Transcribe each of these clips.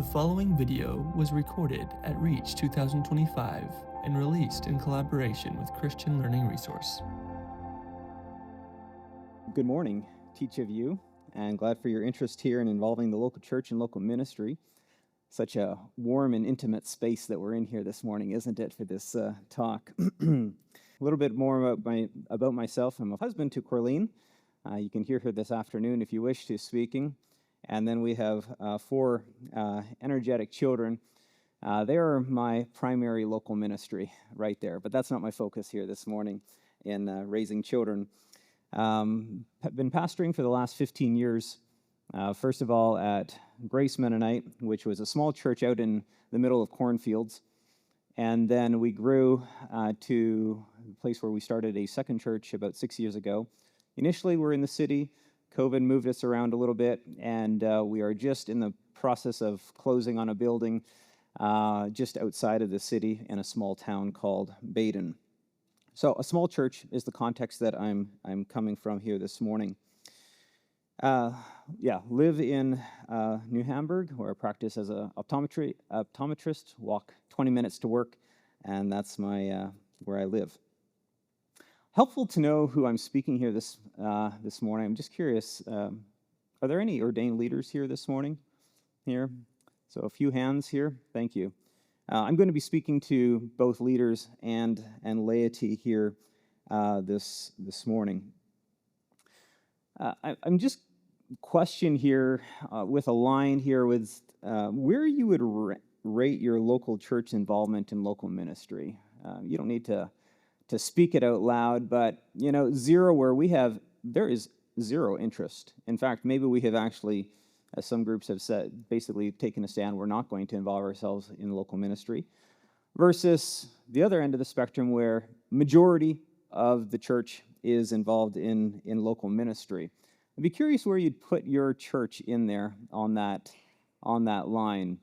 The following video was recorded at Reach 2025 and released in collaboration with Christian Learning Resource. Good morning to each of you, and glad for your interest here in involving the local church and local ministry. Such a warm and intimate space that we're in here this morning, isn't it, for this talk? A little bit more about myself. I'm a husband to Corleen. You can hear her this afternoon if you wish to speaking. And then we have four energetic children. They are my primary local ministry right there, but that's not my focus here this morning in raising children. I've been pastoring for the last 15 years, first of all at Grace Mennonite, which was a small church out in the middle of cornfields. And then we grew to a place where we started a second church about 6 years ago. Initially, we're in the city. COVID moved us around a little bit, and we are just in the process of closing on a building just outside of the city in a small town called Baden. So a small church is the context that I'm coming from here this morning. Live in New Hamburg, where I practice as an optometrist, walk 20 minutes to work, and that's my where I live. Helpful to know who I'm speaking here this morning. I'm just curious, are there any ordained leaders here this morning? Here? So a few hands here. Thank you. I'm going to be speaking to both leaders and laity here this morning. I'm just question here with a line here with where you would rate your local church involvement in local ministry. You don't need to speak it out loud, but, zero where there is zero interest. In fact, maybe we have actually, as some groups have said, basically taken a stand, we're not going to involve ourselves in local ministry, versus the other end of the spectrum where majority of the church is involved in local ministry. I'd be curious where you'd put your church in there on that line.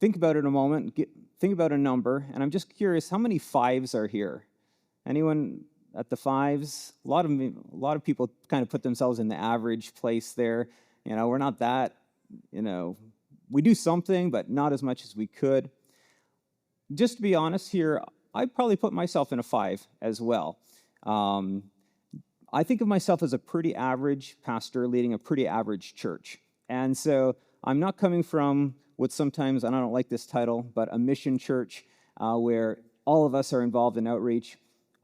Think about it a moment. Think about a number, and I'm just curious, how many fives are here? Anyone at the fives? A lot of people kind of put themselves in the average place there. We're not that, we do something, but not as much as we could. Just to be honest here, I'd probably put myself in a 5 as well. I think of myself as a pretty average pastor leading a pretty average church. And so I'm not coming from what sometimes, and I don't like this title, but a mission church where all of us are involved in outreach.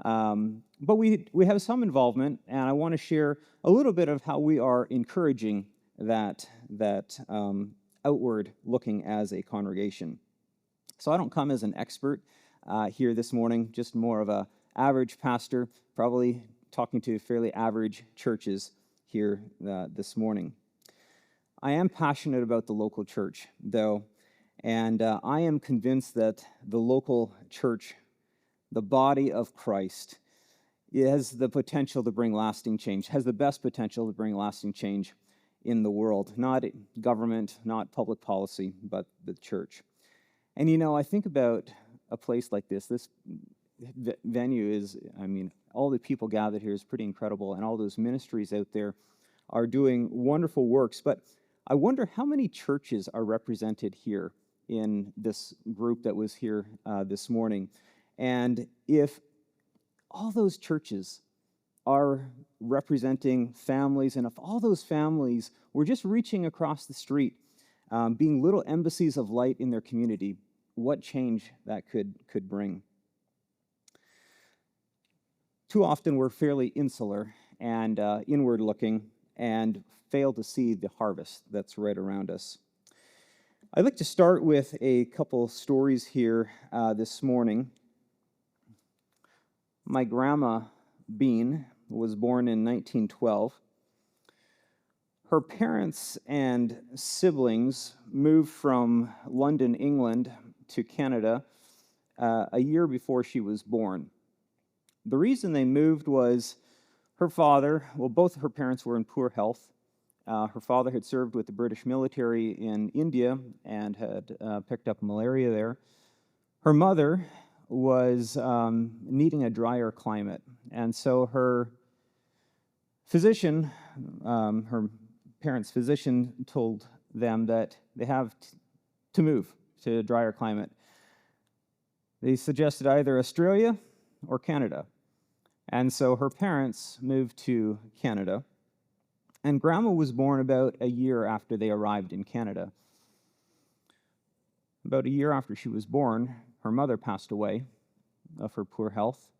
But we have some involvement, and I want to share a little bit of how we are encouraging that outward looking as a congregation. So I don't come as an expert here this morning, just more of a average pastor, probably talking to fairly average churches here this morning. I am passionate about the local church, though, and I am convinced that the local church, the body of Christ, has the potential to bring lasting change, has the best potential to bring lasting change in the world. Not government, not public policy, but the church. And I think about a place like this. This venue is, all the people gathered here is pretty incredible, and all those ministries out there are doing wonderful works, but I wonder how many churches are represented here in this group that was here this morning. And if all those churches are representing families, and if all those families were just reaching across the street, being little embassies of light in their community, what change that could bring. Too often we're fairly insular and inward looking and fail to see the harvest that's right around us. I'd like to start with a couple stories here this morning. My grandma, Bean, was born in 1912. Her parents and siblings moved from London, England, to Canada a year before she was born. The reason they moved was both her parents were in poor health. Her father had served with the British military in India and had picked up malaria there. Her mother was needing a drier climate, and so her physician, her parents' physician, told them that they have to move to a drier climate. They suggested either Australia or Canada. And so her parents moved to Canada. And Grandma was born about a year after they arrived in Canada. About a year after she was born, her mother passed away of her poor health.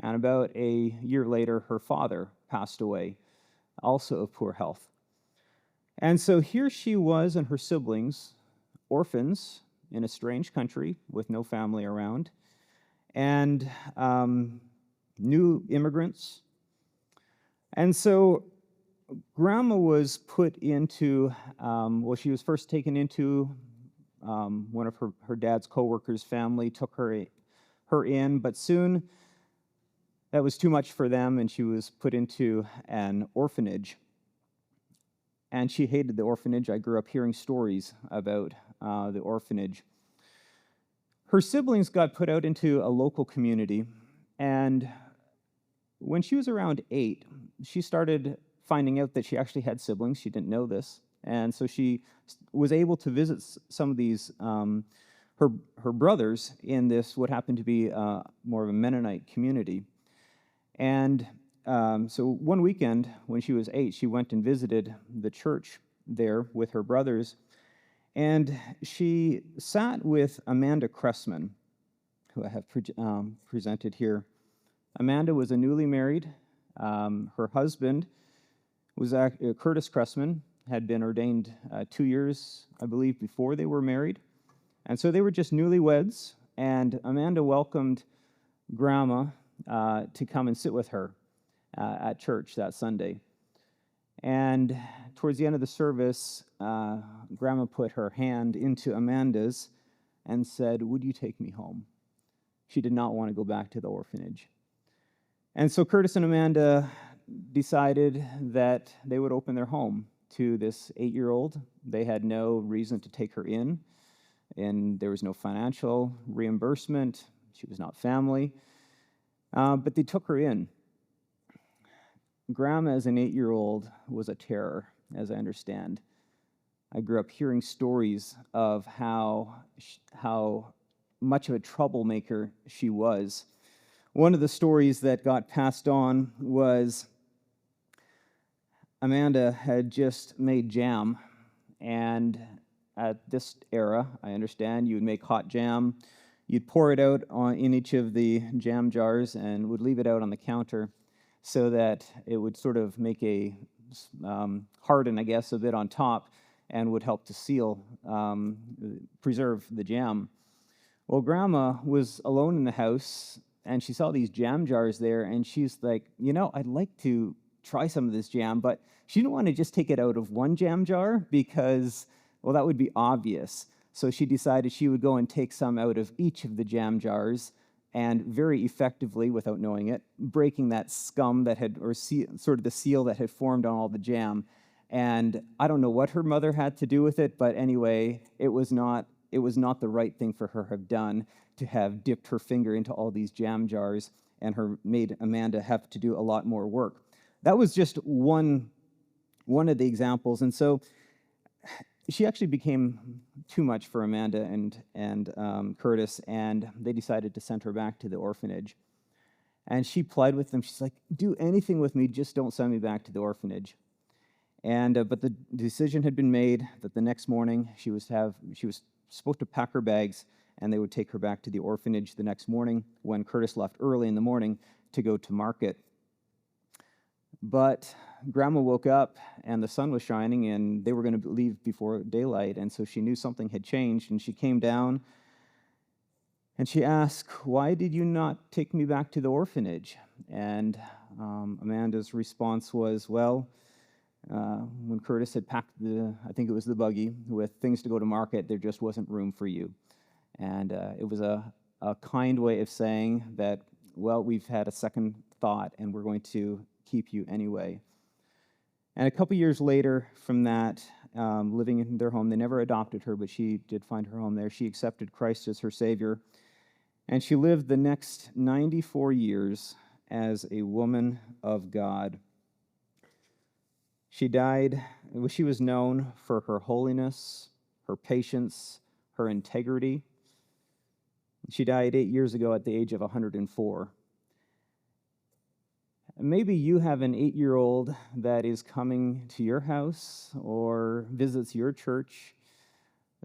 And about a year later, her father passed away, also of poor health. And so here she was and her siblings, orphans in a strange country with no family around, and new immigrants. And so Grandma was put into, she was first taken into one of her dad's co-workers' family, took her in, but soon that was too much for them, and she was put into an orphanage. And she hated the orphanage. I grew up hearing stories about the orphanage. Her siblings got put out into a local community, and when she was around 8, she started finding out that she actually had siblings. She didn't know this. And so she was able to visit some of these, her brothers in this, what happened to be more of a Mennonite community. And so one weekend when she was 8, she went and visited the church there with her brothers. And she sat with Amanda Cressman, who I have presented here. Amanda was a newly married. Her husband was Curtis Cressman, had been ordained 2 years, I believe, before they were married. And so they were just newlyweds, and Amanda welcomed Grandma to come and sit with her at church that Sunday. And towards the end of the service, Grandma put her hand into Amanda's and said, "Would you take me home?" She did not want to go back to the orphanage. And so Curtis and Amanda decided that they would open their home to this 8-year-old. They had no reason to take her in, and there was no financial reimbursement. She was not family, but they took her in. Grandma, as an 8-year-old, was a terror, as I understand. I grew up hearing stories of how much of a troublemaker she was. One of the stories that got passed on was Amanda had just made jam, and at this era, I understand, you would make hot jam, you'd pour it out in each of the jam jars and would leave it out on the counter so that it would sort of make a harden, I guess, a bit on top and would help to seal, preserve the jam. Well, Grandma was alone in the house, and she saw these jam jars there, and she's like, I'd like to try some of this jam, but she didn't want to just take it out of one jam jar because, well, that would be obvious. So she decided she would go and take some out of each of the jam jars, and very effectively, without knowing it, breaking that scum that had, or sort of the seal that had formed on all the jam. And I don't know what her mother had to do with it, but anyway, it was not the right thing for her to have done, to have dipped her finger into all these jam jars and made Amanda have to do a lot more work. That was just one of the examples. And so she actually became too much for Amanda and Curtis, and they decided to send her back to the orphanage. And she plied with them. She's like, "Do anything with me, just don't send me back to the orphanage." And but the decision had been made that the next morning she was supposed to pack her bags, and they would take her back to the orphanage the next morning when Curtis left early in the morning to go to market. But Grandma woke up, and the sun was shining, and they were going to leave before daylight, and so she knew something had changed, and she came down, and she asked, "Why did you not take me back to the orphanage?" And Amanda's response was, "Well, when Curtis had packed I think it was the buggy, with things to go to market, there just wasn't room for you." And it was a kind way of saying that, well, we've had a second thought, and we're going to keep you anyway. And a couple years later from that, living in their home, they never adopted her, but she did find her home there. She accepted Christ as her Savior, and she lived the next 94 years as a woman of God. She died, she was known for her holiness, her patience, her integrity. She died 8 years ago at the age of 104. Maybe you have an 8-year-old that is coming to your house or visits your church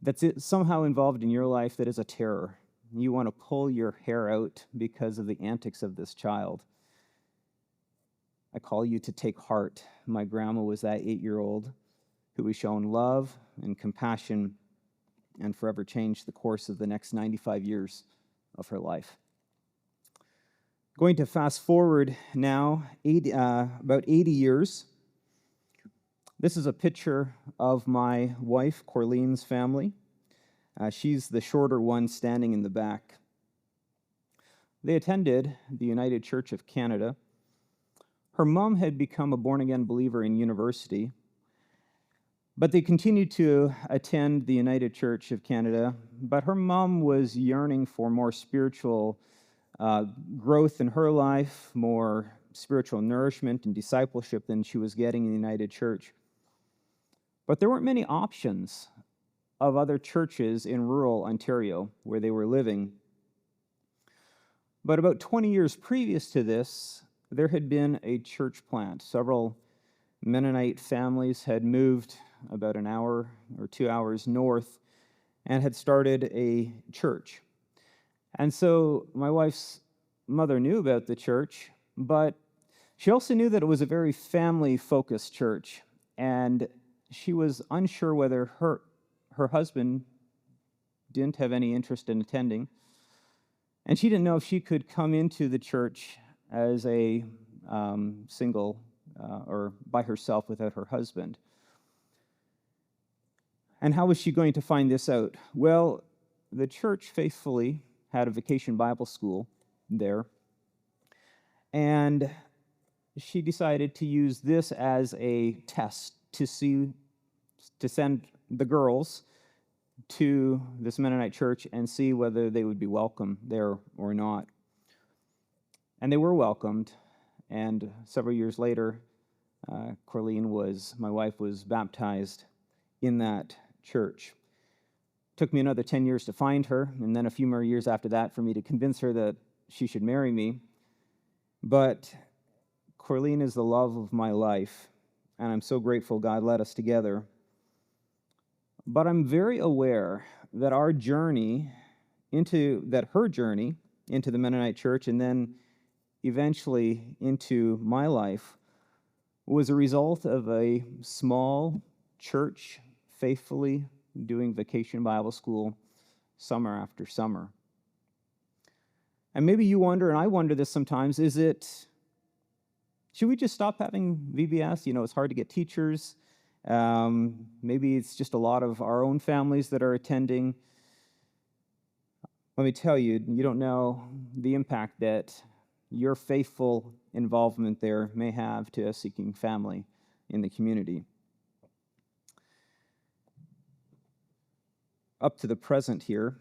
that's somehow involved in your life that is a terror. You want to pull your hair out because of the antics of this child. I call you to take heart. My grandma was that 8-year-old who was shown love and compassion and forever changed the course of the next 95 years of her life. Going to fast forward now about 80 years. This is a picture of my wife, Corlene's family. She's the shorter one standing in the back. They attended the United Church of Canada. Her mom had become a born-again believer in university, but they continued to attend the United Church of Canada. But her mom was yearning for more spiritual growth in her life, more spiritual nourishment and discipleship than she was getting in the United Church. But there weren't many options of other churches in rural Ontario where they were living. But about 20 years previous to this, there had been a church plant. Several Mennonite families had moved about an hour or 2 hours north and had started a church. And so my wife's mother knew about the church, but she also knew that it was a very family-focused church, and she was unsure whether her husband didn't have any interest in attending, and she didn't know if she could come into the church as a single or by herself without her husband. And how was she going to find this out? Well, the church faithfully had a vacation Bible school there, and she decided to use this as a test to send the girls to this Mennonite church and see whether they would be welcome there or not. And they were welcomed, and several years later, my wife was baptized in that church. Took me another 10 years to find her, and then a few more years after that for me to convince her that she should marry me. But Corlene is the love of my life, and I'm so grateful God led us together. But I'm very aware that her journey into the Mennonite church and then eventually into my life was a result of a small church faithfully doing vacation Bible school summer after summer. And maybe you wonder, and I wonder this sometimes, should we just stop having VBS? It's hard to get teachers. Maybe it's just a lot of our own families that are attending. Let me tell you, you don't know the impact that your faithful involvement there may have to a seeking family in the community. Up to the present here,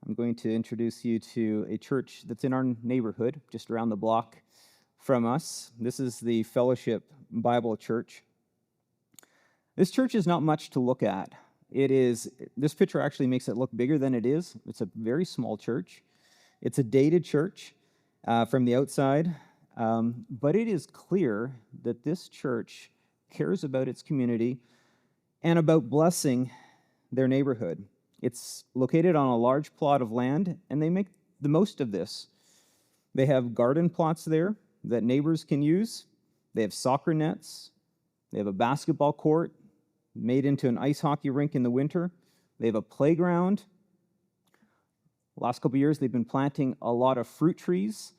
I'm going to introduce you to a church that's in our neighborhood, just around the block from us. This is the Fellowship Bible Church. This church is not much to look at. This picture actually makes it look bigger than it is. It's a very small church. It's a dated church from the outside, but it is clear that this church cares about its community and about blessing their neighborhood. It's located on a large plot of land, and they make the most of this. They have garden plots there that neighbors can use. They have soccer nets. They have a basketball court made into an ice hockey rink in the winter. They have a playground. Last couple of years, they've been planting a lot of fruit trees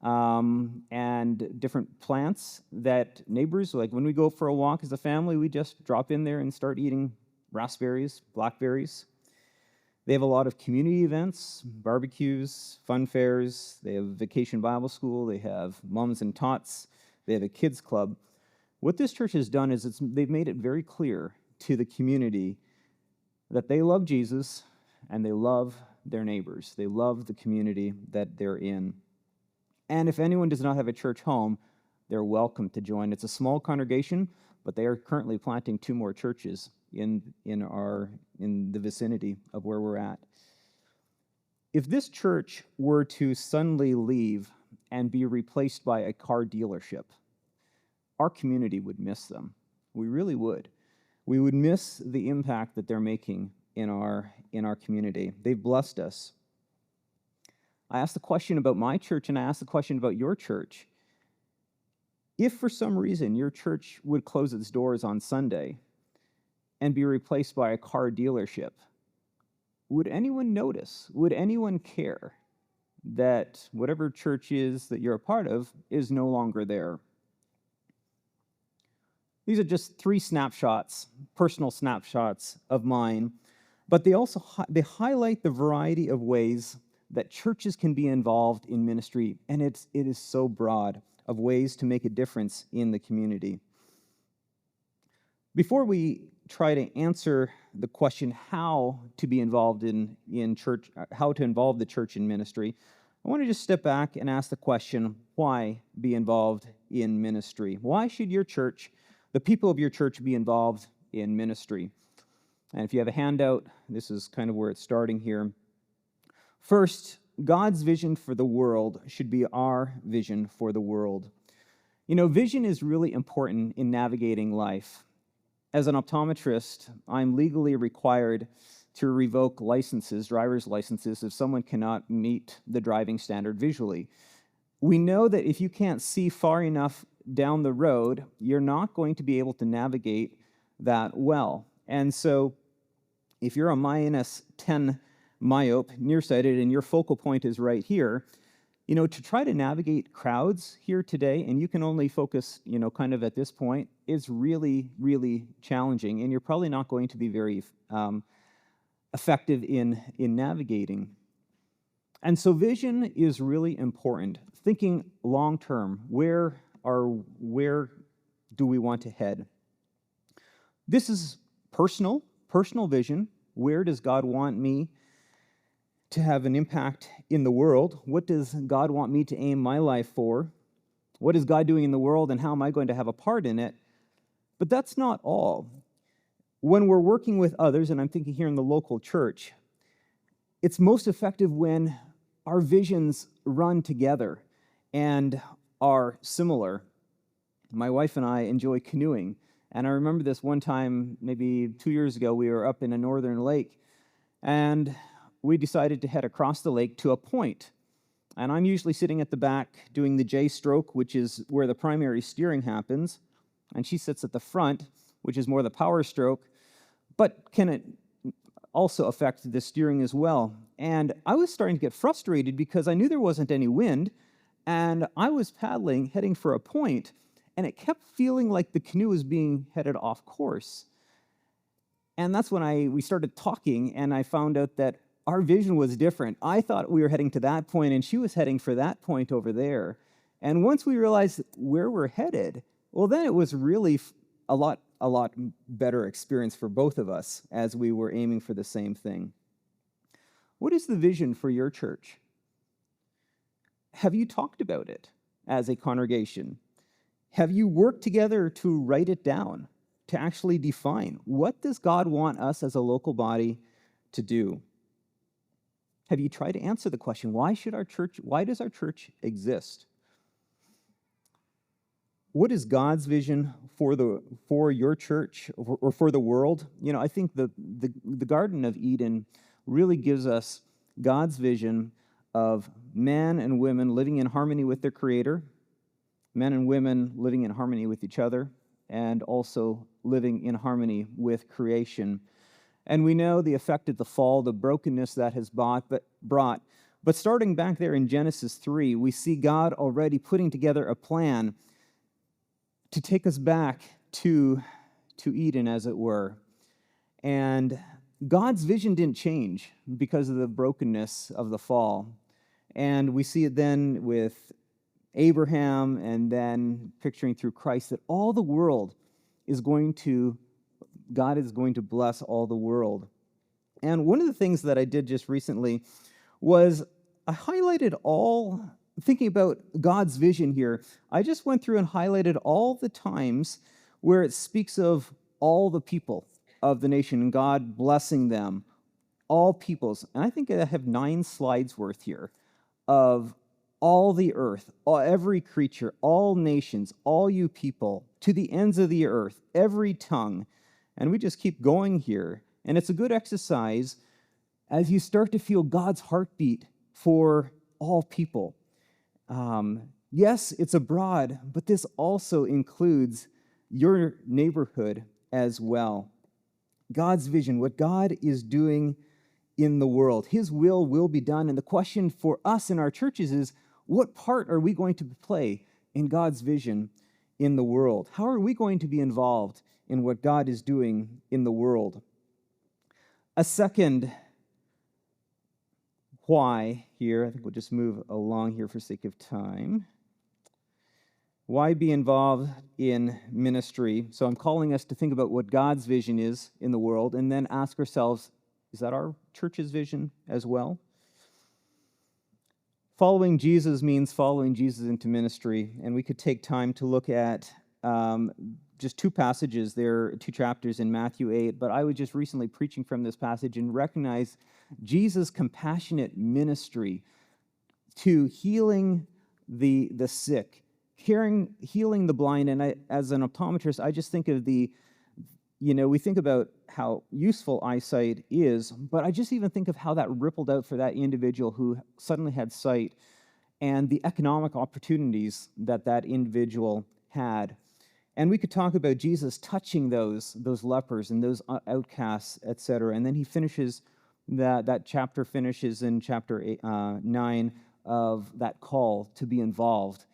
and different plants that neighbors, like when we go for a walk as a family, we just drop in there and start eating raspberries, blackberries. They have a lot of community events, barbecues, fun fairs. They have vacation Bible school. They have moms and tots. They have a kids club. What this church has done is they've made it very clear to the community that they love Jesus and they love their neighbors. They love the community that they're in. And if anyone does not have a church home, they're welcome to join. It's a small congregation, but they are currently planting 2 more churches in the vicinity of where we're at. If this church were to suddenly leave and be replaced by a car dealership, our community would miss them. We really would. We would miss the impact that they're making in our community. They've blessed us. I asked the question about my church, and I asked the question about your church. If for some reason your church would close its doors on Sunday and be replaced by a car dealership, would anyone notice? Would anyone care that whatever church is that you're a part of is no longer there? These are just 3 snapshots, personal snapshots of mine, but they also they highlight the variety of ways that churches can be involved in ministry, and it is so broad of ways to make a difference in the community. Before we try to answer the question how to be involved in church, how to involve the church in ministry, I want to just step back and ask the question, why be involved in ministry? Why should your church, the people of your church, be involved in ministry? And if you have a handout, this is kind of where it's starting here. First, God's vision for the world should be our vision for the world. You know, vision is really important in navigating life. As an optometrist, I'm legally required to revoke licenses, driver's licenses, if someone cannot meet the driving standard visually. We know that if you can't see far enough down the road, you're not going to be able to navigate that well. And so if you're a -10 myope, nearsighted, and your focal point is right here, you know, to try to navigate crowds here today, and you can only focus, you know, kind of at this point, is really, really challenging, and you're probably not going to be very effective in navigating. And so vision is really important. Thinking long term, where do we want to head? This is personal vision. Where does God want me to have an impact in the world? What does God want me to aim my life for? What is God doing in the world, and how am I going to have a part in it? But that's not all. When we're working with others, and I'm thinking here in the local church, it's most effective when our visions run together and are similar. My wife and I enjoy canoeing, and I remember this one time, maybe 2 years ago, we were up in a northern lake, and we decided to head across the lake to a point. And I'm usually sitting at the back doing the J stroke, which is where the primary steering happens, and she sits at the front, which is more the power stroke, but can it also affect the steering as well? And I was starting to get frustrated because I knew there wasn't any wind, and I was paddling, heading for a point, and it kept feeling like the canoe was being headed off course. And that's when we started talking, and I found out that our vision was different. I thought we were heading to that point, and she was heading for that point over there. And once we realized where we're headed, well, then it was really a lot better experience for both of us as we were aiming for the same thing. What is the vision for your church? Have you talked about it as a congregation? Have you worked together to write it down, to actually define what does God want us as a local body to do? Have you tried to answer the question, why does our church exist? What is God's vision for your church or for the world? You know, I think the Garden of Eden really gives us God's vision of men and women living in harmony with their Creator, men and women living in harmony with each other, and also living in harmony with creation. And we know the effect of the fall, the brokenness that has brought. But starting back there in Genesis 3, we see God already putting together a plan to take us back to Eden, as it were. And God's vision didn't change because of the brokenness of the fall. And we see it then with Abraham, and then picturing through Christ that all the world God is going to bless all the world. And one of the things that I did just recently was I highlighted thinking about God's vision here, I just went through and highlighted all the times where it speaks of all the people of the nation and God blessing them, all peoples. And I think I have 9 slides worth here of all the earth, every creature, all nations, all you people, to the ends of the earth, every tongue. And we just keep going here. And it's a good exercise as you start to feel God's heartbeat for all people. Yes, it's abroad, but this also includes your neighborhood as well. God's vision, what God is doing in the world. His will be done. And the question for us in our churches is, what part are we going to play in God's vision in the world? How are we going to be involved in what God is doing in the world? A second why here, I think we'll just move along here for sake of time. Why be involved in ministry? So I'm calling us to think about what God's vision is in the world and then ask ourselves, is that our church's vision as well? Following Jesus means following Jesus into ministry, and we could take time to look at just 2 passages there, 2 chapters in Matthew 8, but I was just recently preaching from this passage and recognize Jesus' compassionate ministry to healing the sick, healing the blind. And as an optometrist, I just think of we think about how useful eyesight is, but I just even think of how that rippled out for that individual who suddenly had sight and the economic opportunities that individual had. And we could talk about Jesus touching those lepers and those outcasts, etc. And then he finishes, that chapter finishes in chapter 9 of that call to be involved.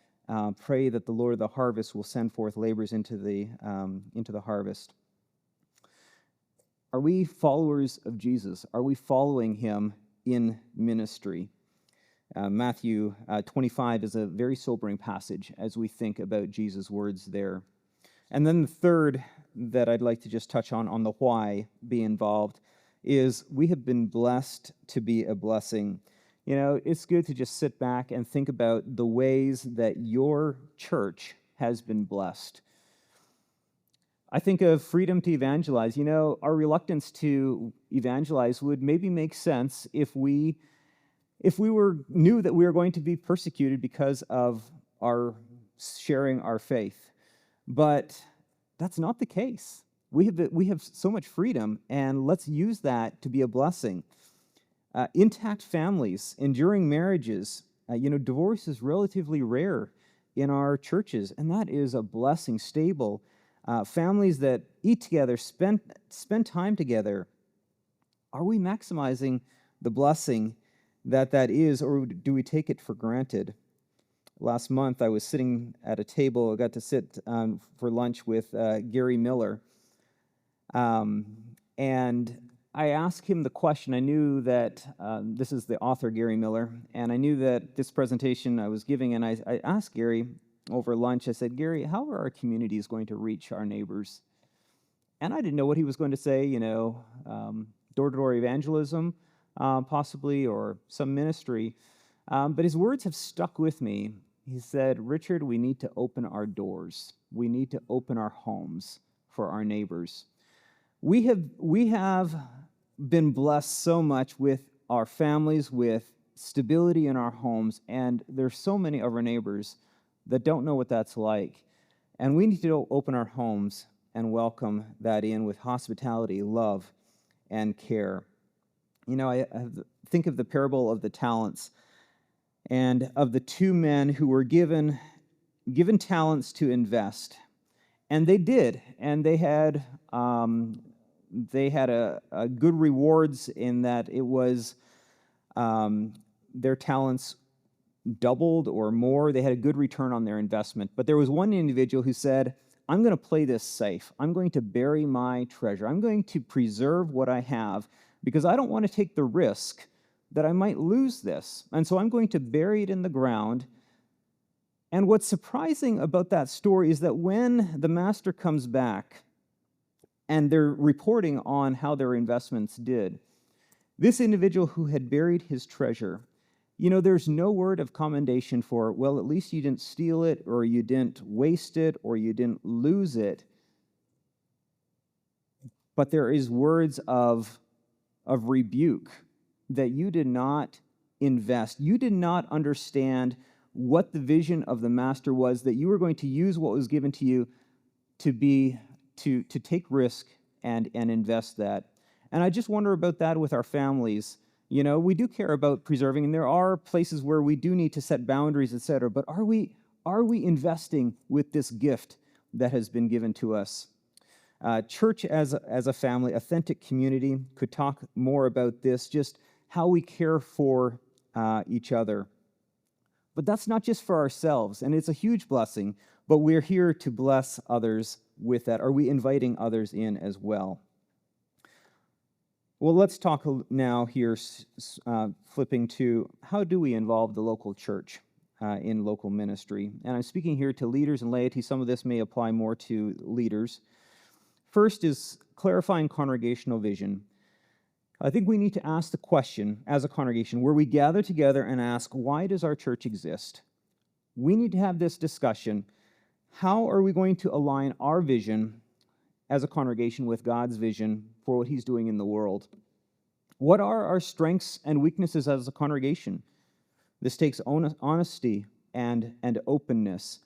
Pray that the Lord of the harvest will send forth laborers into the harvest. Are we followers of Jesus? Are we following him in ministry? Matthew 25 is a very sobering passage as we think about Jesus' words there. And then the third that I'd like to just touch on the why be involved is we have been blessed to be a blessing. It's good to just sit back and think about the ways that your church has been blessed. I think of freedom to evangelize. Our reluctance to evangelize would maybe make sense if we knew that we were going to be persecuted because of our sharing our faith. But that's not the case. We have so much freedom, and let's use that to be a blessing. Intact families, enduring marriages. Divorce is relatively rare in our churches, and that is a blessing. Stable families that eat together, spend time together. Are we maximizing the blessing that is, or do we take it for granted? Last month, I was sitting at a table. I got to sit for lunch with Gary Miller, and I asked him the question. I knew that this is the author, Gary Miller, and I knew that this presentation I was giving, and I asked Gary over lunch, I said, Gary, how are our communities going to reach our neighbors? And I didn't know what he was going to say, door-to-door evangelism, possibly, or some ministry. But his words have stuck with me. He said, Richard, we need to open our doors. We need to open our homes for our neighbors. We have been blessed so much with our families, with stability in our homes, and there's so many of our neighbors that don't know what that's like. And we need to open our homes and welcome that in with hospitality, love, and care. I think of the parable of the talents and of the 2 men who were given talents to invest. And they did, and they had a good rewards in that it was their talents doubled or more. They had a good return on their investment. But there was one individual who said, I'm going to play this safe. I'm going to bury my treasure. I'm going to preserve what I have because I don't want to take the risk that I might lose this. And so I'm going to bury it in the ground. And what's surprising about that story is that when the master comes back and they're reporting on how their investments did, this individual who had buried his treasure, there's no word of commendation for, well, at least you didn't steal it, or you didn't waste it, or you didn't lose it. but there is words of rebuke that you did not invest. You did not understand what the vision of the master was, that you were going to use what was given to you to take risk and invest that. And I just wonder about that with our families. You know, we do care about preserving, and there are places where we do need to set boundaries, etc. But are we investing with this gift that has been given to us? Church as a family, authentic community, could talk more about this, just how we care for each other. But that's not just for ourselves, and it's a huge blessing, but we're here to bless others with that. Are we inviting others in as well? Well, let's talk now here, flipping to how do we involve the local church in local ministry? And I'm speaking here to leaders and laity. Some of this may apply more to leaders. First is clarifying congregational vision. I think we need to ask the question as a congregation where we gather together and ask, why does our church exist? We need to have this discussion. How are we going to align our vision as a congregation with God's vision for what He's doing in the world? What are our strengths and weaknesses as a congregation? This takes honesty and openness.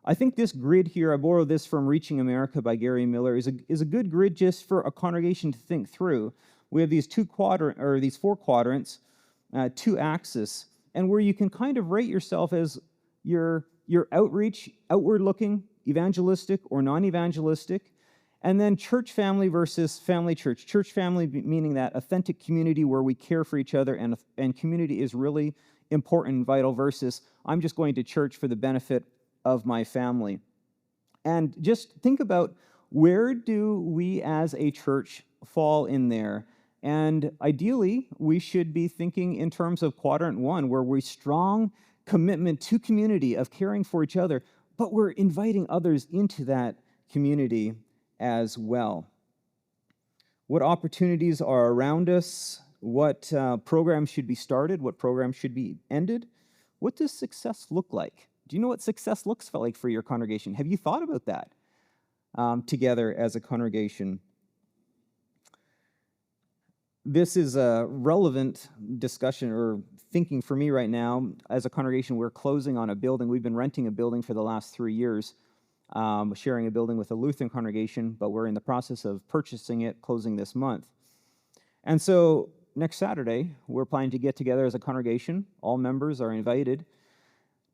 I think this grid here, I borrowed this from Reaching America by Gary Miller, is a good grid just for a congregation to think through. We have these these four quadrants, two axes, and where you can kind of rate yourself as your outreach, outward-looking, evangelistic or non-evangelistic, and then church family versus family church. Church family meaning that authentic community where we care for each other and community is really important and vital, versus I'm just going to church for the benefit of my family. And just think about, where do we as a church fall in there? And ideally, we should be thinking in terms of quadrant 1, where we're strong commitment to community of caring for each other, but we're inviting others into that community as well. What opportunities are around us? What programs should be started? What programs should be ended? What does success look like? Do you know what success looks like for your congregation? Have you thought about that together as a congregation? This is a relevant discussion or thinking for me right now. As a congregation, we're closing on a building. We've been renting a building for the last 3 years, sharing a building with a Lutheran congregation, but we're in the process of purchasing it, closing this month. And so next Saturday, we're planning to get together as a congregation. All members are invited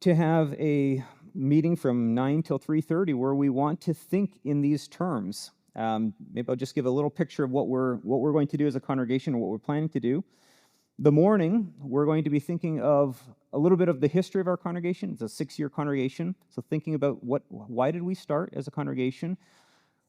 to have a meeting from 9 till 3:30 where we want to think in these terms. Maybe I'll just give a little picture of what we're going to do as a congregation, or what we're planning to do. The morning, we're going to be thinking of a little bit of the history of our congregation. It's a 6-year congregation, so thinking about why did we start as a congregation?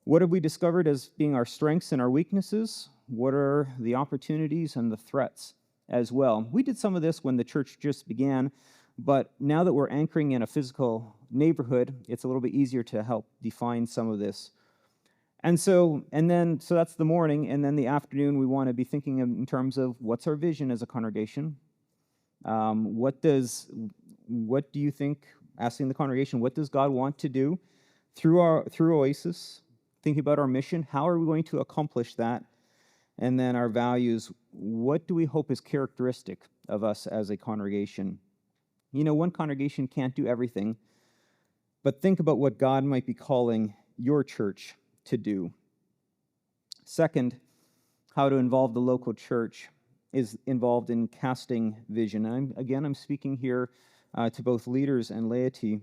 What have we discovered as being our strengths and our weaknesses? What are the opportunities and the threats as well? We did some of this when the church just began, but now that we're anchoring in a physical neighborhood, it's a little bit easier to help define some of this. And so that's the morning, and then the afternoon we want to be thinking in terms of what's our vision as a congregation. What do you think? Asking the congregation, what does God want to do through Oasis? Thinking about our mission, how are we going to accomplish that? And then our values, what do we hope is characteristic of us as a congregation? You know, one congregation can't do everything, but think about what God might be calling your church to do. Second, how to involve the local church is involved in casting vision. And I'm speaking here to both leaders and laity.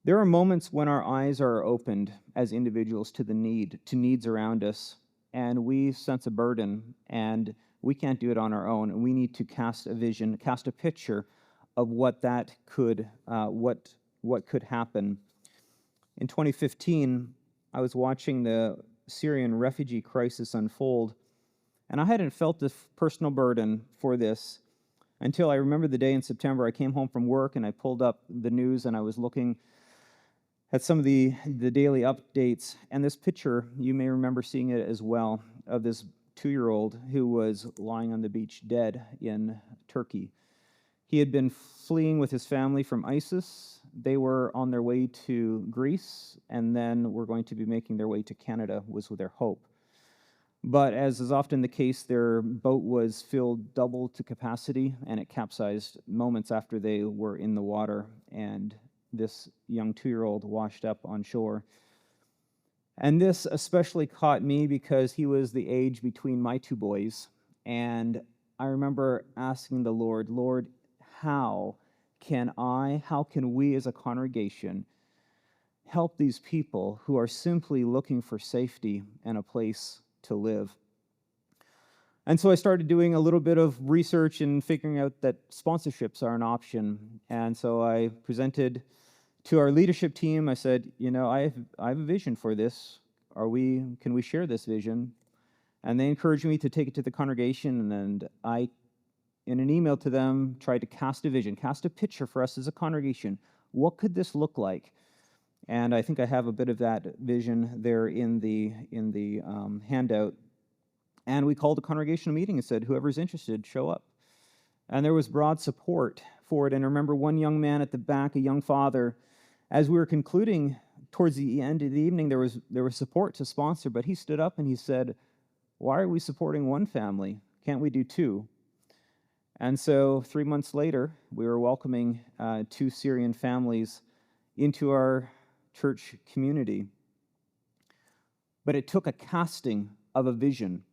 There are moments when our eyes are opened as individuals to needs around us, and we sense a burden, and we can't do it on our own, and we need to cast a vision, cast a picture of what that could, what could happen. In 2015, I was watching the Syrian refugee crisis unfold, and I hadn't felt this personal burden for this until I remember the day in September. I came home from work and I pulled up the news and I was looking at some of the daily updates, and this picture, you may remember seeing it as well, of this 2-year-old who was lying on the beach dead in Turkey. He had been fleeing with his family from ISIS. They were on their way to Greece, and then were going to be making their way to Canada, was their hope. But as is often the case, their boat was filled double to capacity, and it capsized moments after they were in the water, and this young 2-year-old washed up on shore. And this especially caught me because he was the age between my two boys, and I remember asking the Lord, Lord, how how can we as a congregation help these people who are simply looking for safety and a place to live? And so I started doing a little bit of research and figuring out that sponsorships are an option. And so I presented to our leadership team. I said, I have a vision for this. Can we share this vision? And they encouraged me to take it to the congregation, and I, in an email to them, tried to cast a vision, cast a picture for us as a congregation. What could this look like? And I think I have a bit of that vision there in the handout. And we called a congregational meeting and said, whoever's interested, show up. And there was broad support for it. And I remember one young man at the back, a young father, as we were concluding towards the end of the evening, there was support to sponsor, but he stood up and he said, why are we supporting one family? Can't we do two? And so 3 months later, we were welcoming 2 Syrian families into our church community. But it took a casting of a vision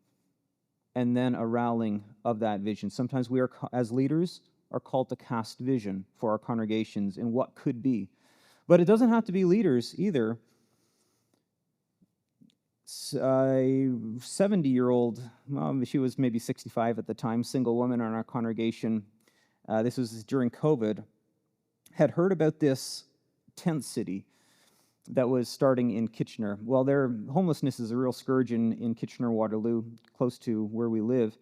and then a rallying of that vision. Sometimes we are, as leaders, are called to cast vision for our congregations in what could be. But it doesn't have to be leaders either. A 70-year-old, she was maybe 65 at the time, single woman in our congregation, this was during COVID, had heard about this tent city that was starting in Kitchener. Well, their homelessness is a real scourge in Kitchener-Waterloo, close to where we live.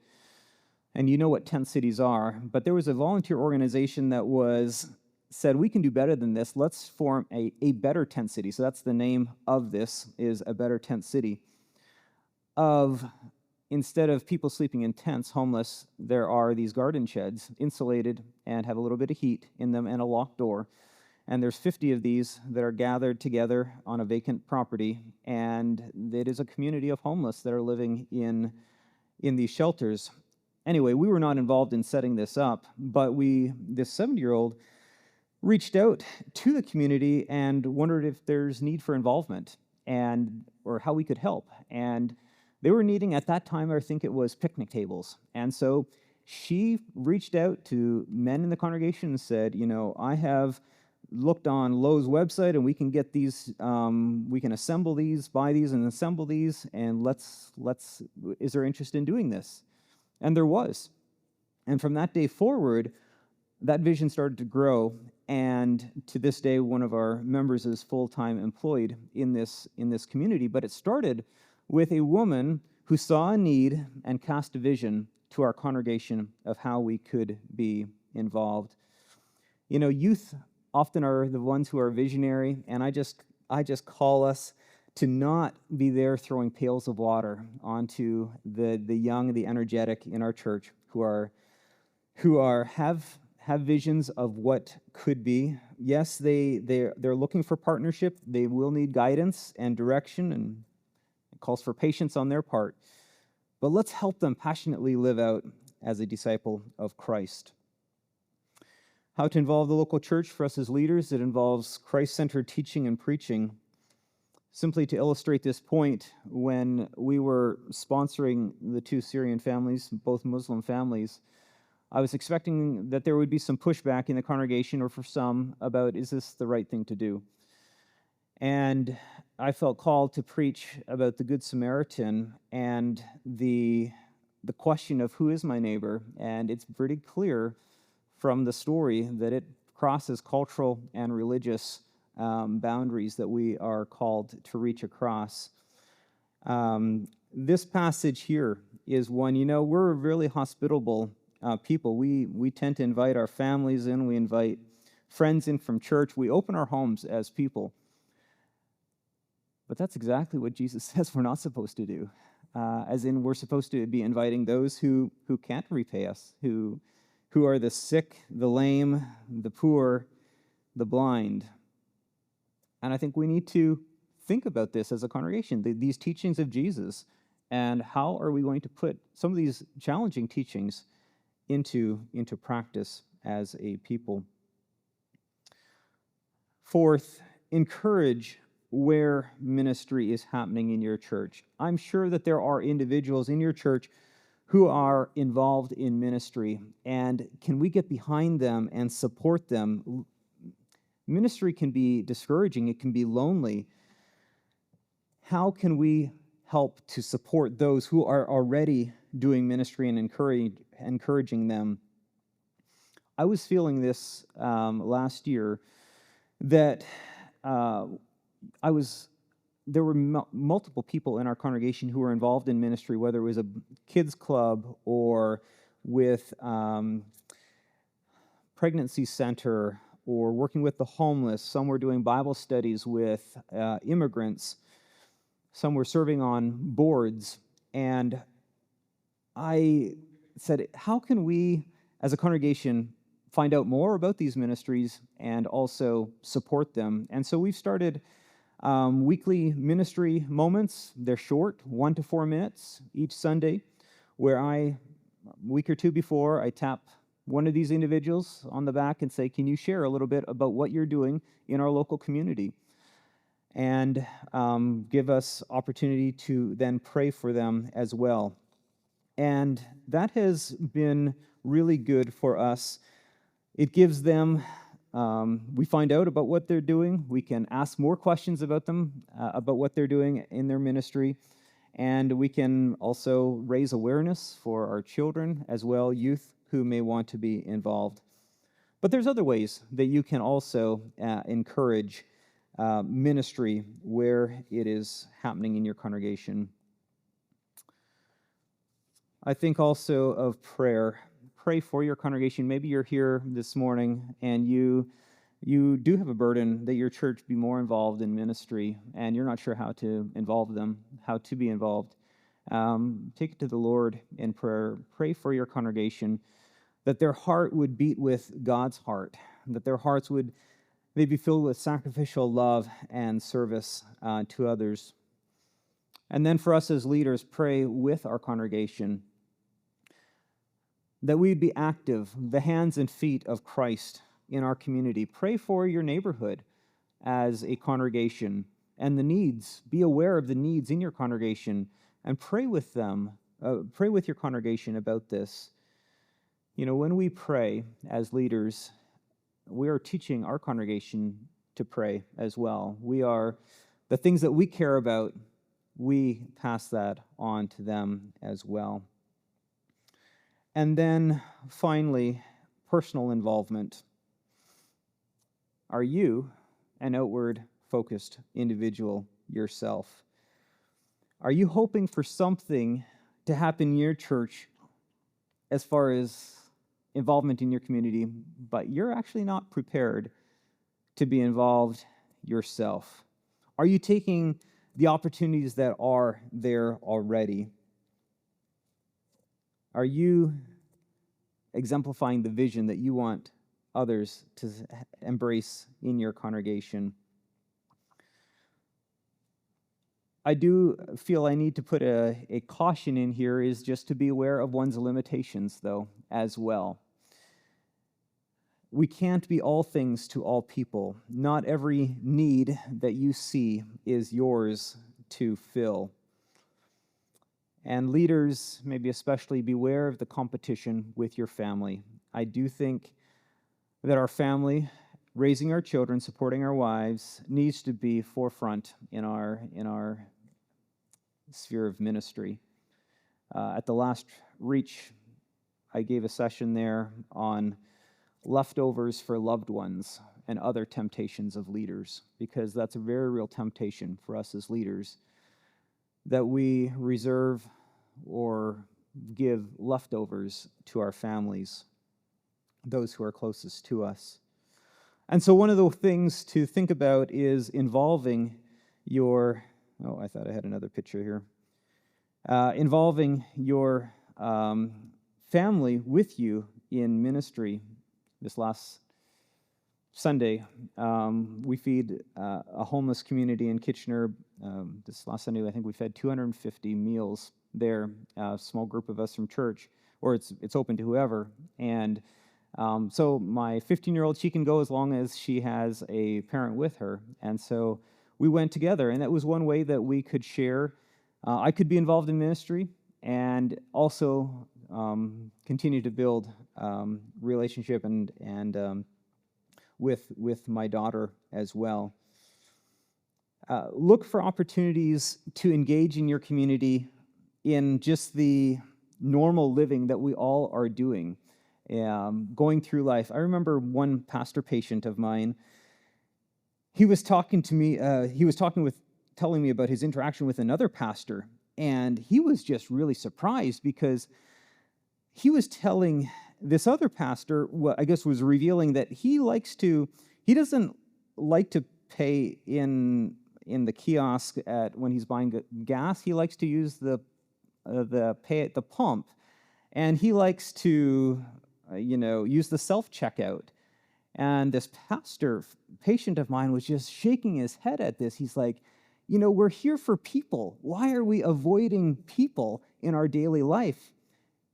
And you know what tent cities are. But there was a volunteer organization that said, we can do better than this. Let's form a better tent city. So that's the name of this, is a better tent city. Instead of people sleeping in tents, homeless, there are these garden sheds, insulated and have a little bit of heat in them and a locked door. And there's 50 of these that are gathered together on a vacant property, and it is a community of homeless that are living in these shelters. Anyway, we were not involved in setting this up, but this 70-year-old reached out to the community and wondered if there's need for involvement or how we could help. And they were needing, at that time, I think it was picnic tables. And so she reached out to men in the congregation and said, I have looked on Lowe's website, and we can get these, we can assemble these, buy these, and assemble these, and is there interest in doing this? And there was. And from that day forward, that vision started to grow, and to this day, one of our members is full-time employed in this community. But it started with a woman who saw a need and cast a vision to our congregation of how we could be involved. Youth often are the ones who are visionary, and I just call us to not be there throwing pails of water onto the young, the energetic in our church who have visions of what could be. Yes, they're looking for partnership. They will need guidance and direction, and it calls for patience on their part. But let's help them passionately live out as a disciple of Christ. How to involve the local church for us as leaders? It involves Christ-centered teaching and preaching. Simply to illustrate this point, when we were sponsoring the 2 Syrian families, both Muslim families, I was expecting that there would be some pushback in the congregation, or for some, about, is this the right thing to do? And I felt called to preach about the Good Samaritan and the question of who is my neighbor. And it's pretty clear from the story that it crosses cultural and religious boundaries that we are called to reach across. This passage here is one, we're a really hospitable people. We tend to invite our families in, we invite friends in from church, we open our homes as people. But that's exactly what Jesus says we're not supposed to do. As in, we're supposed to be inviting those who can't repay us, who are the sick, the lame, the poor, the blind. And I think we need to think about this as a congregation. These teachings of Jesus And how are we going to put some of these challenging teachings into practice as a people? Fourth, encourage where ministry is happening in your church. I'm sure that there are individuals in your church who are involved in ministry, and can we get behind them and support them? Ministry can be discouraging, it can be lonely. How can we help to support those who are already doing ministry and encouraging them? I was feeling this last year, that there were multiple people in our congregation who were involved in ministry, whether it was a kids club or with pregnancy center or working with the homeless. Some were doing Bible studies with immigrants. Some were serving on boards. And I said, how can we, as a congregation, find out more about these ministries and also support them? And so we've started weekly ministry moments. They're short, 1 to 4 minutes each Sunday, where a week or two before, I tap one of these individuals on the back and say, can you share a little bit about what you're doing in our local community? And give us opportunity to then pray for them as well. And that has been really good for us. It gives them, we find out about what they're doing. We can ask more questions about them, about what they're doing in their ministry. And we can also raise awareness for our children as well, youth who may want to be involved. But there's other ways that you can also encourage ministry where it is happening in your congregation. I think also of prayer. Pray for your congregation. Maybe you're here this morning and you do have a burden that your church be more involved in ministry, and you're not sure how to involve them, how to be involved. Take it to the Lord in prayer. Pray for your congregation, that their heart would beat with God's heart, that their hearts would be filled with sacrificial love and service to others. And then for us as leaders, pray with our congregation, that we'd be active, the hands and feet of Christ in our community. Pray for your neighborhood as a congregation and the needs. Be aware of the needs in your congregation and pray with them. Pray with your congregation about this. You know, when we pray as leaders, we are teaching our congregation to pray as well. The things that we care about, we pass that on to them as well. And then finally, personal involvement. Are you an outward-focused individual yourself? Are you hoping for something to happen in your church as far as involvement in your community, but you're actually not prepared to be involved yourself? Are you taking the opportunities that are there already? Are you exemplifying the vision that you want others to embrace in your congregation? I do feel I need to put a caution in here, is just to be aware of one's limitations, though, as well. We can't be all things to all people. Not every need that you see is yours to fill. And leaders, maybe especially, beware of the competition with your family. I do think that our family, raising our children, supporting our wives, needs to be forefront in our sphere of ministry. At the last Reach, I gave a session there on leftovers for loved ones and other temptations of leaders, because that's a very real temptation for us as leaders, that we reserve or give leftovers to our families, those who are closest to us. And so one of the things to think about is involving your, I thought I had another picture here, involving your family with you in ministry. This last Sunday, we feed a homeless community in Kitchener. This last Sunday, I think we fed 250 meals there, a small group of us from church, or it's open to whoever. And so my 15-year-old, she can go as long as she has a parent with her. And so we went together, and that was one way that we could share. I could be involved in ministry and also continue to build relationship and with my daughter as well. Look for opportunities to engage in your community in just the normal living that we all are doing, going through life. I remember one pastor patient of mine. He was talking to me. Telling me about his interaction with another pastor, and he was just really surprised because he was telling this other pastor, what I guess was revealing that he doesn't like to pay in the kiosk when he's buying gas. He likes to use the pay at the pump, and he likes to use the self-checkout. And this patient of mine was just shaking his head at this. He's like, we're here for people. Why are we avoiding people in our daily life?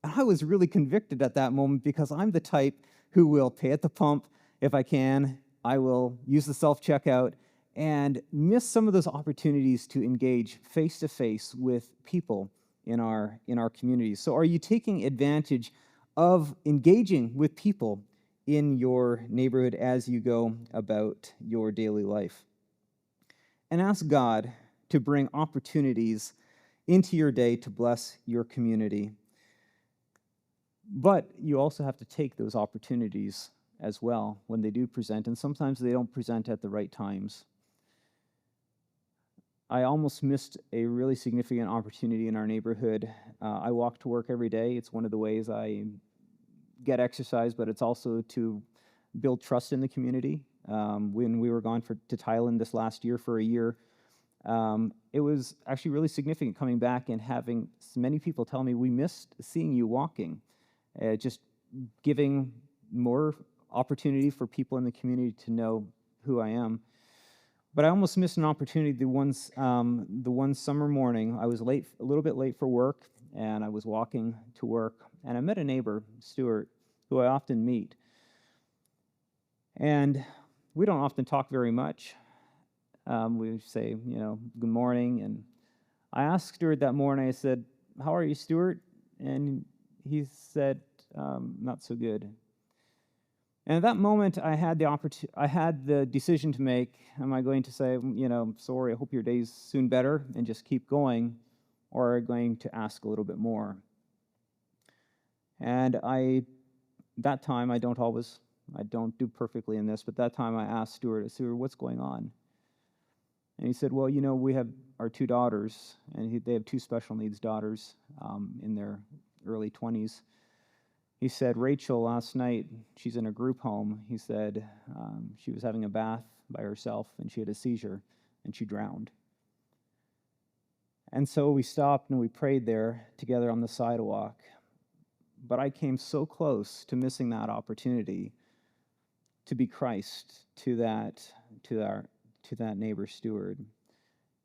And I was really convicted at that moment because I'm the type who will pay at the pump if I can. I will use the self-checkout and miss some of those opportunities to engage face-to-face with people in our communities. So are you taking advantage of engaging with people in your neighborhood as you go about your daily life? And ask God to bring opportunities into your day to bless your community. But you also have to take those opportunities as well when they do present, and sometimes they don't present at the right times. I almost missed a really significant opportunity in our neighborhood. I walk to work every day. It's one of the ways I get exercise, but it's also to build trust in the community. When we were gone to Thailand this last year for a year, it was actually really significant coming back and having many people tell me, we missed seeing you walking. Just giving more opportunity for people in the community to know who I am. But I almost missed an opportunity the one summer morning. I was a little bit late for work, and I was walking to work, and I met a neighbor, Stuart, who I often meet. And we don't often talk very much. We say, good morning. And I asked Stuart that morning, I said, how are you, Stuart? And he said, not so good. And at that moment, I had the decision to make. Am I going to say, sorry, I hope your day's soon better, and just keep going, or am I going to ask a little bit more? And that time, I don't do perfectly in this, but that time I asked Stuart, what's going on? And he said, well, we have our two daughters, and they have two special needs daughters in their early 20s. He said, Rachel, last night, she's in a group home. He said she was having a bath by herself, and she had a seizure, and she drowned. And so we stopped, and we prayed there together on the sidewalk. But I came so close to missing that opportunity to be Christ to that neighbor steward.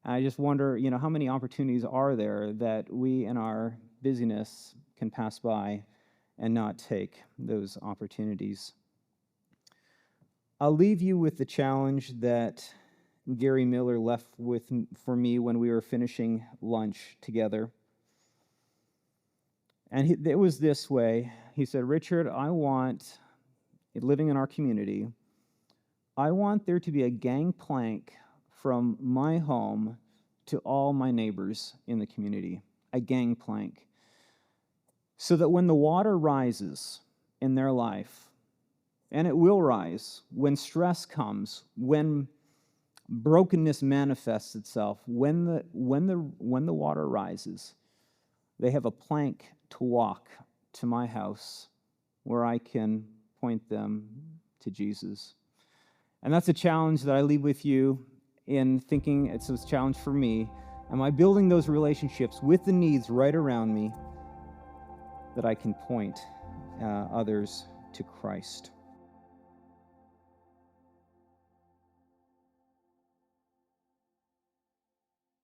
And I just wonder, how many opportunities are there that we in our busyness can pass by and not take those opportunities? I'll leave you with the challenge that Gary Miller left for me when we were finishing lunch together. And it was this way. He said, Richard, living in our community, I want there to be a gangplank from my home to all my neighbors in the community, a gangplank, so that when the water rises in their life, and it will rise, when stress comes, when brokenness manifests itself, when the water rises, they have a plank to walk to my house where I can point them to Jesus. And that's a challenge that I leave with you in thinking. It's a challenge for me. Am I building those relationships with the needs right around me that I can point others to Christ?